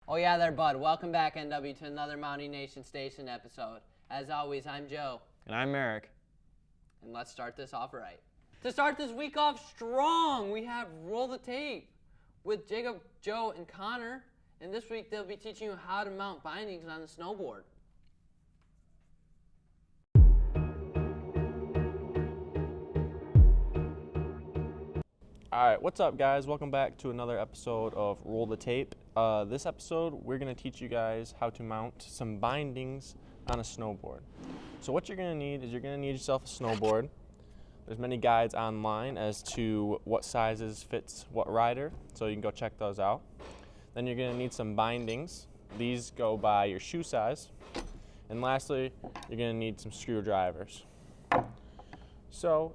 Oh yeah there, bud. Welcome back, NW, to another Mountie Nation Station episode. As always, I'm Joe. And I'm Eric. And let's start this off right. To start this week off strong, we have Roll the Tape with Jacob, Joe, and Connor. And this week they'll be teaching you how to mount bindings on the snowboard. Alright, what's up guys? Welcome back to another episode of Roll the Tape. This episode, we're going to teach you guys how to mount some bindings on a snowboard. So what you're going to need is you're going to need yourself a snowboard. There's many guides online as to what sizes fits what rider, so you can go check those out. Then you're going to need some bindings. These go by your shoe size. And lastly, you're going to need some screwdrivers. So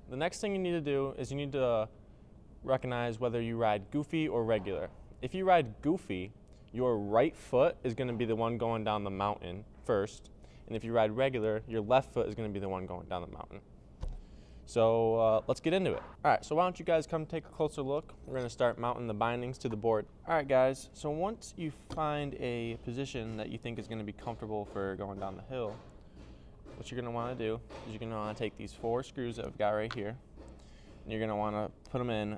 the next thing you need to do is you need to recognize whether you ride goofy or regular. If you ride goofy, your right foot is going to be the one going down the mountain first, and if you ride regular, your left foot is going to be the one going down the mountain. So let's get into it. Alright, so why don't you guys come take a closer look. We're going to start mounting the bindings to the board. Alright guys, so once you find a position that you think is going to be comfortable for going down the hill, what you're going to want to do is you're going to want to take these 4 screws that I've got right here, and you're going to want to put them in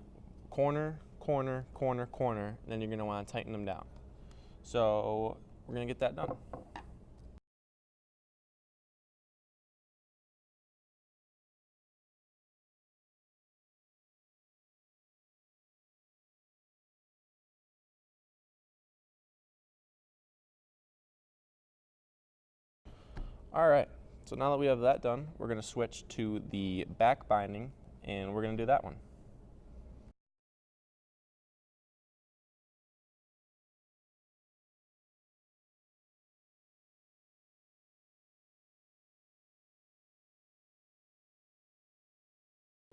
corner, corner, corner, corner, and then you're going to want to tighten them down. So we're going to get that done. All right, so now that we have that done, we're going to switch to the back binding, and we're going to do that one.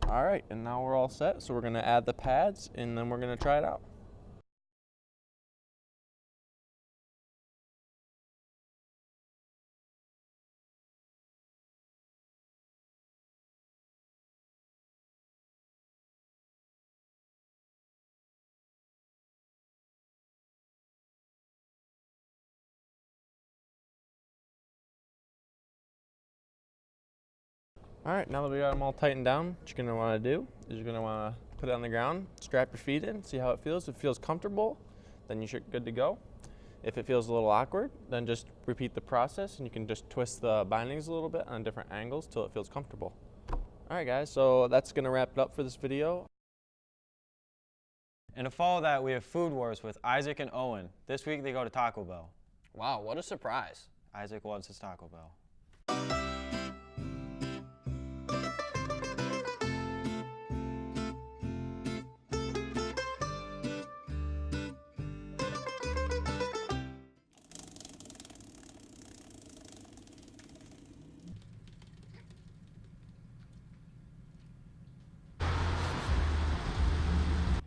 All right, and now we're all set, so we're going to add the pads, and then we're going to try it out. All right, now that we got them all tightened down, what you're going to want to do is you're going to want to put it on the ground, strap your feet in, see how it feels. If it feels comfortable, then you're good to go. If it feels a little awkward, then just repeat the process, and you can just twist the bindings a little bit on different angles till it feels comfortable. All right, guys, so that's going to wrap it up for this video. And to follow that, we have Food Wars with Isaac and Owen. This week they go to Taco Bell. Wow, what a surprise. Isaac loves his Taco Bell.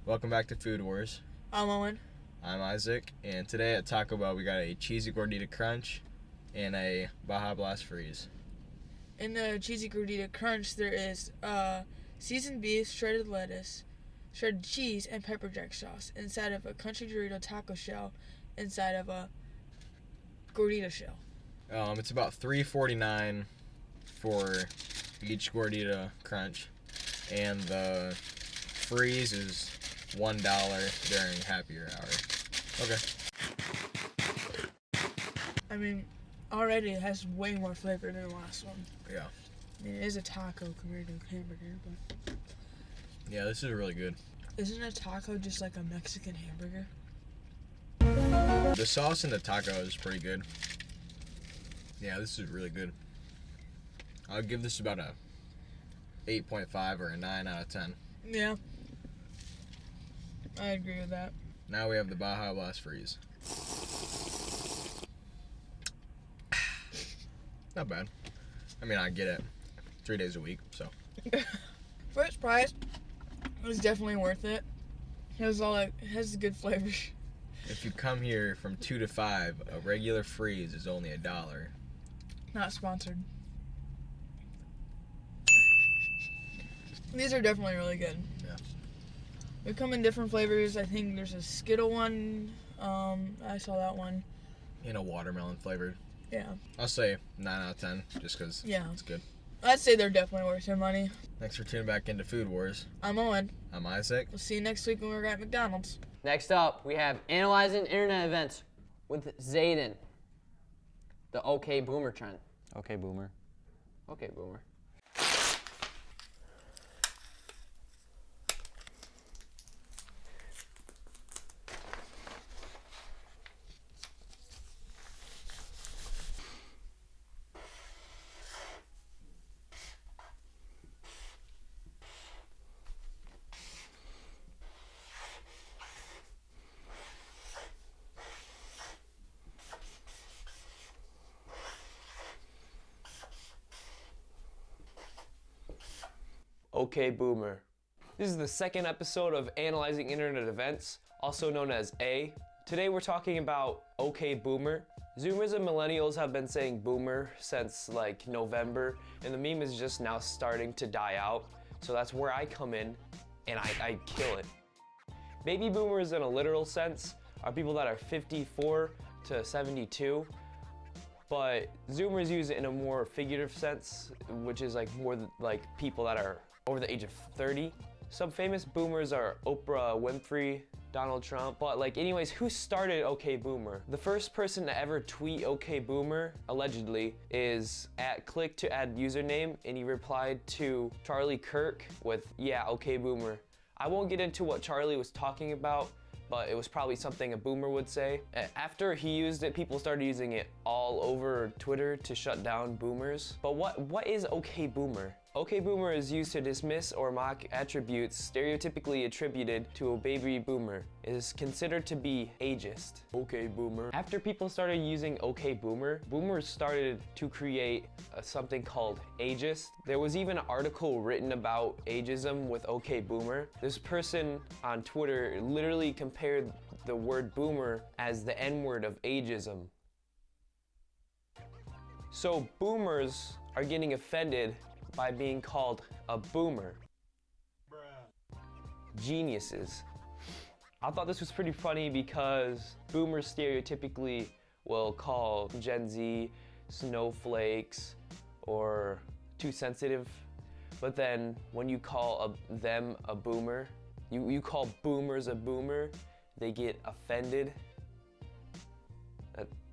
Welcome back to Food Wars. I'm Owen. I'm Isaac, and today at Taco Bell we got a cheesy gordita crunch and a Baja Blast freeze. In the cheesy gordita crunch, there is seasoned beef, shredded lettuce, shredded cheese, and pepper jack sauce inside of a country Dorito taco shell inside of a gordita shell. It's about $3.49 for each gordita crunch, and the freeze is $1 during happy hour. Okay. I mean, already it has way more flavor than the last one. Yeah. I mean, it is a taco compared to a hamburger, but Yeah, this is really good. isn't a taco just like a Mexican hamburger? The sauce in the taco is pretty good. Yeah, this is really good. I'll give this about a 8.5 or a 9 out of 10. Yeah. I agree with that. Now we have the Baja Blast Freeze. Not bad. I mean, I get it. 3 days a week, so. First price was definitely worth it. It has good flavors. If you come here from 2 to 5, a regular freeze is only $1. Not sponsored. These are definitely really good. Yeah. They come in different flavors. I think there's a Skittle one. I saw that one. And a watermelon flavored. Yeah. I'll say 9 out of 10, just because Yeah. it's good. I'd say they're definitely worth their money. Thanks for tuning back into Food Wars. I'm Owen. I'm Isaac. We'll see you next week when we're at McDonald's. Next up, we have analyzing internet events with Zayden. The OK Boomer trend. Okay, Boomer. Okay, Boomer. Okay, Boomer. This is the second episode of Analyzing Internet Events, also known as A. Today we're talking about Okay, Boomer. Zoomers and millennials have been saying boomer since like November, and the meme is just now starting to die out. So that's where I come in, and I kill it. Baby boomers in a literal sense are people that are 54 to 72. But Zoomers use it in a more figurative sense, which is like more like people that are over the age of 30. Some famous boomers are Oprah Winfrey, Donald Trump, but like anyways, who started OK Boomer? The first person to ever tweet OK Boomer, allegedly, is at click to add username, and he replied to Charlie Kirk with, yeah, OK Boomer. I won't get into what Charlie was talking about, but it was probably something a boomer would say. After he used it, people started using it all over Twitter to shut down boomers. But what is OK Boomer? OK Boomer is used to dismiss or mock attributes stereotypically attributed to a baby boomer. It is considered to be ageist. OK Boomer. After people started using OK Boomer, boomers started to create something called ageist. There was even an article written about ageism with OK Boomer. This person on Twitter literally compared the word boomer as the N-word of ageism. So boomers are getting offended by being called a boomer. Bruh. Geniuses. I thought this was pretty funny because boomers stereotypically will call Gen Z snowflakes or too sensitive. But then when you call them a boomer, you call boomers a boomer, they get offended.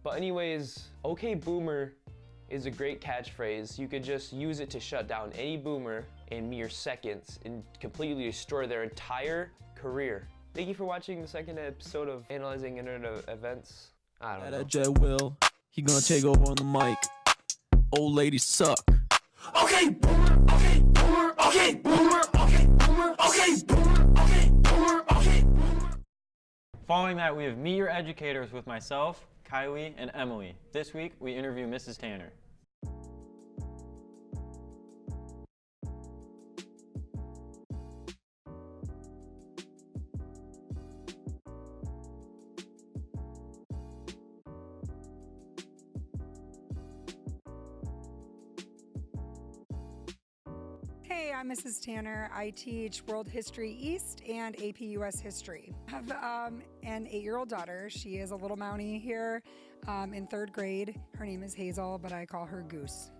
But anyways, OK Boomer is a great catchphrase. You could just use it to shut down any boomer in mere seconds and completely destroy their entire career. Thank you for watching the second episode of Analyzing Internet Events. I don't know. That Jet Will, he gonna take over on the mic. Old ladies suck. Okay, boomer, okay, boomer, okay, boomer, okay, boomer, okay, boomer, okay, boomer, okay, boomer. Following that, we have Meet Your Educators with myself, Kylie, and Emily. This week, we interview Mrs. Tanner. Hey, I'm Mrs. Tanner. I teach World History East and AP US History. I have an 8-year-old daughter. She is a little Mountie here in 3rd grade. Her name is Hazel, but I call her Goose.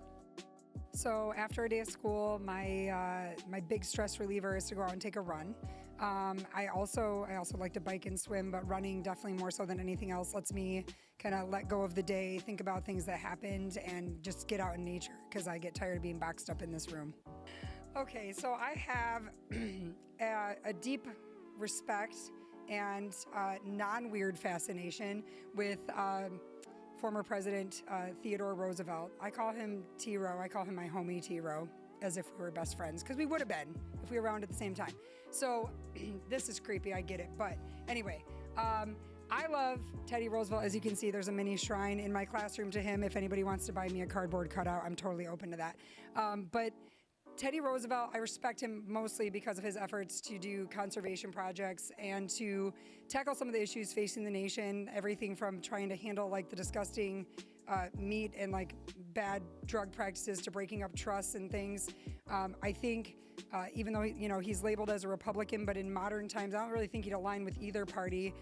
So after a day of school, my big stress reliever is to go out and take a run. I also like to bike and swim, but running definitely more so than anything else lets me kind of let go of the day, think about things that happened, and just get out in nature because I get tired of being boxed up in this room. Okay, so I have a deep respect and non-weird fascination with former President Theodore Roosevelt. I call him T-Row. I call him my homie T-Row, as if we were best friends, because we would have been if we were around at the same time. So this is creepy, I get it. But anyway, I love Teddy Roosevelt. As you can see, there's a mini shrine in my classroom to him. If anybody wants to buy me a cardboard cutout, I'm totally open to that. But Teddy Roosevelt, I respect him mostly because of his efforts to do conservation projects and to tackle some of the issues facing the nation, everything from trying to handle like the disgusting meat and like bad drug practices to breaking up trusts and things. I think even though he's labeled as a Republican, but in modern times, I don't really think he'd align with either party.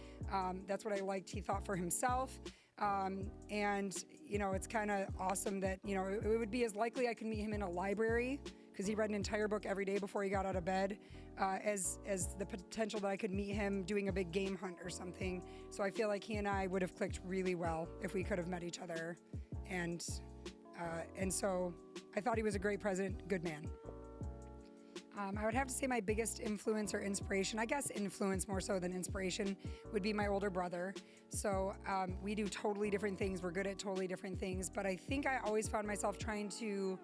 That's what I liked. He thought for himself. And it's kind of awesome that, it would be as likely I could meet him in a library because he read an entire book every day before he got out of bed, as the potential that I could meet him doing a big game hunt or something. So I feel like he and I would have clicked really well if we could have met each other. And so I thought he was a great president, good man. I would have to say my biggest influence or inspiration, I guess influence more so than inspiration, would be my older brother. So we do totally different things. We're good at totally different things. But I think I always found myself trying to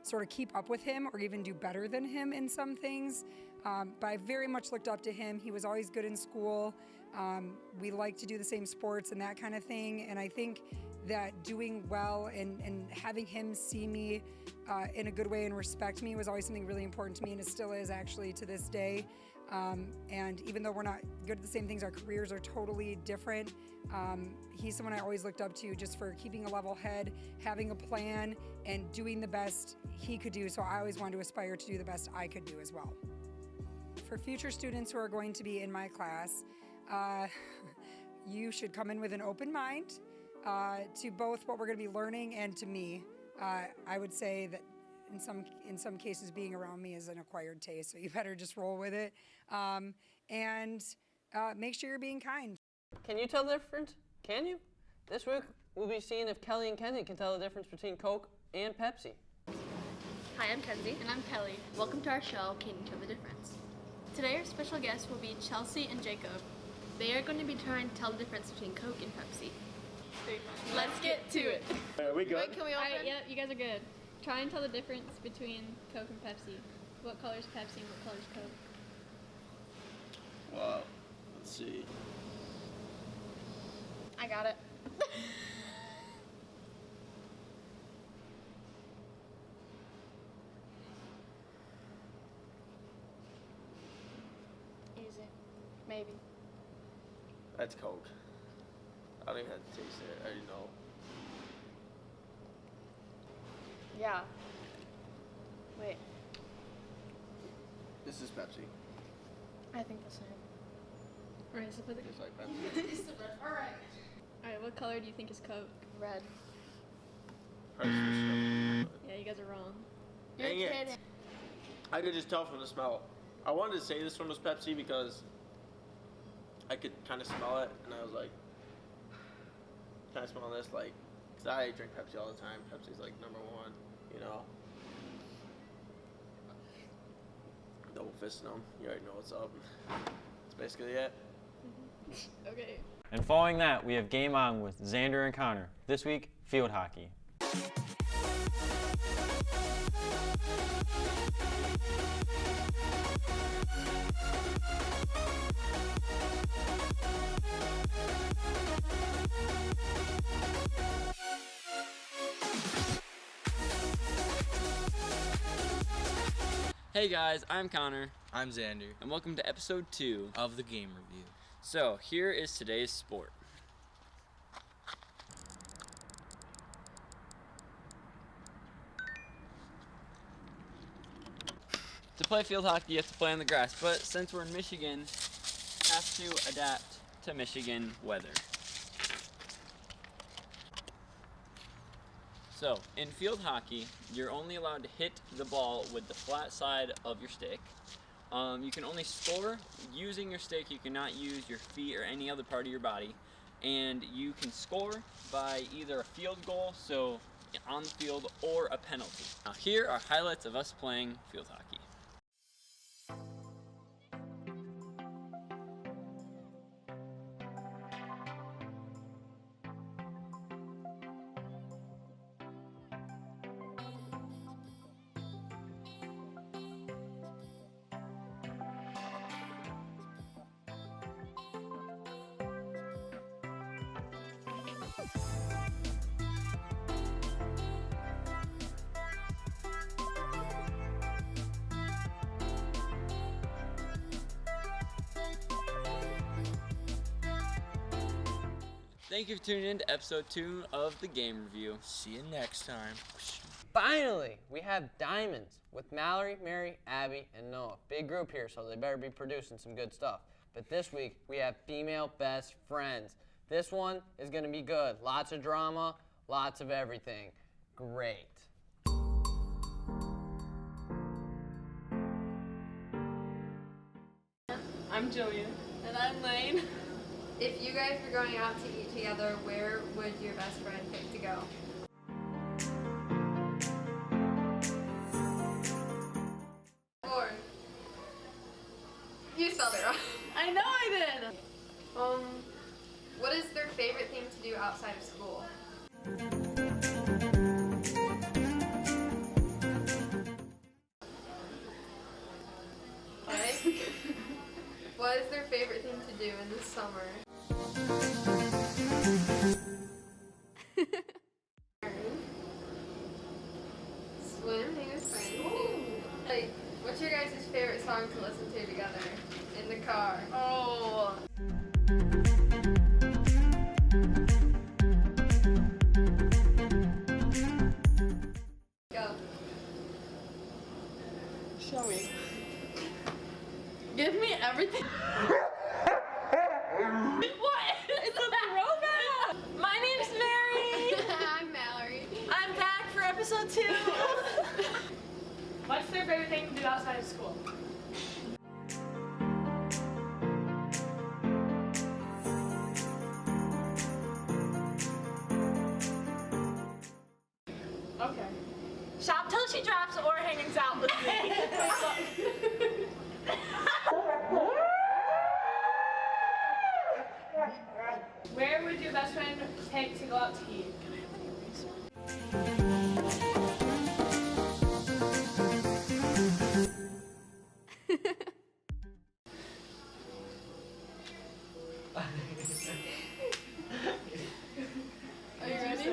sort of keep up with him or even do better than him in some things. But I very much looked up to him. He was always good in school. We like to do the same sports and that kind of thing. And I think that doing well and having him see me in a good way and respect me was always something really important to me, and it still is actually to this day. And even though we're not good at the same things, our careers are totally different. He's someone I always looked up to just for keeping a level head, having a plan, and doing the best he could do. So I always wanted to aspire to do the best I could do as well. For future students who are going to be in my class, you should come in with an open mind to both what we're going to be learning and to me. I would say that in some cases being around me is an acquired taste, so you better just roll with it. And make sure you're being kind. Can you tell the difference? Can you? This week we'll be seeing if Kelly and Kenzie can tell the difference between Coke and Pepsi. Hi, I'm Kenzie. And I'm Kelly. Welcome to our show, Can You Tell the Difference? Today our special guests will be Chelsea and Jacob. They are going to be trying to tell the difference between Coke and Pepsi. Let's get to it. Are we good? Wait, can we open? Alright, yep, you guys are good. Try and tell the difference between Coke and Pepsi. What color's Pepsi and what color's Coke? Well, let's see. I got it. Easy. Maybe. That's Coke. I don't even have to taste it. I already know. Yeah. Wait, This is Pepsi. I think the same. Alright, so put the... Just like Pepsi. Alright, what color do you think is Coke? Red. Probably switched up. Yeah, you guys are wrong. You're Dang it. kidding. I could just tell from the smell. I wanted to say this one was Pepsi because I could kind of smell it, and I was like, can I smell this? Like, because I drink Pepsi all the time. Pepsi's like number one, you know. Double fisting them. You already know what's up. That's basically it. Okay. And following that, we have Game On with Xander and Connor. This week, field hockey. Hey guys, I'm Connor, I'm Xander, and welcome to episode 2 of the Game Review. So, here is today's sport. To play field hockey, you have to play on the grass, but since we're in Michigan, have to adapt to Michigan weather. So, in field hockey, you're only allowed to hit the ball with the flat side of your stick. You can only score using your stick. You cannot use your feet or any other part of your body. and you can score by either a field goal, so on the field, or a penalty. Now here are highlights of us playing field hockey. Thank you for tuning in to episode 2 of the game review. See you next time. Finally, we have diamonds with Mallory, Mary, Abby, and Noah. Big group here, so they better be producing some good stuff. But this week, we have female best friends. This one is gonna be good. Lots of drama, lots of everything. Great. I'm Jillian. And I'm Lane. If you guys were going out to eat together, where would your best friend pick to go? Or you spelled it wrong. I know I did. What is their favorite thing to do outside of school? Okay. What is their favorite thing to do in the summer? Swim, hang with friends. Like, what's your guys' favorite song to listen to together in the car? Oh. Go. Show me. Give me everything. What? It's a throwback. My name's Mary. I'm Mallory. I'm back for episode 2. What's their favorite thing to do outside of school? Okay. Shop till she drops or hanging out with me. Where would your best friend pick to go out to eat? Are you ready?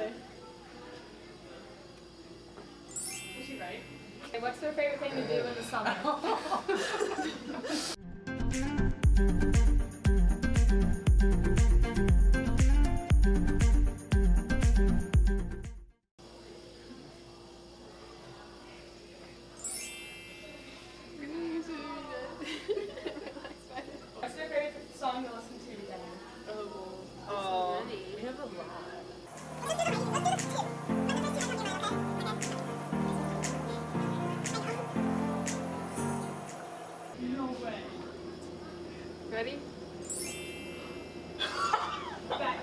Is she right? Okay, what's their favorite thing to do in the summer? What's their favorite song to listen to together? Oh, we have a lot. No way. Ready? Back.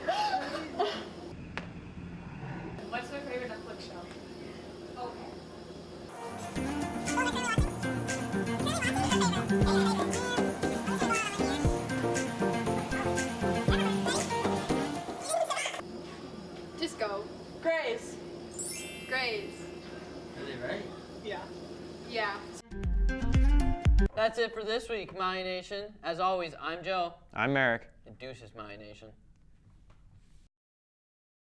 What's their favorite Netflix show? Okay. Just go. Grace. Grades. Are they right? Yeah. Yeah. That's it for this week, Maui Nation. As always, I'm Joe. I'm Merrick. And deuces, Maui Nation.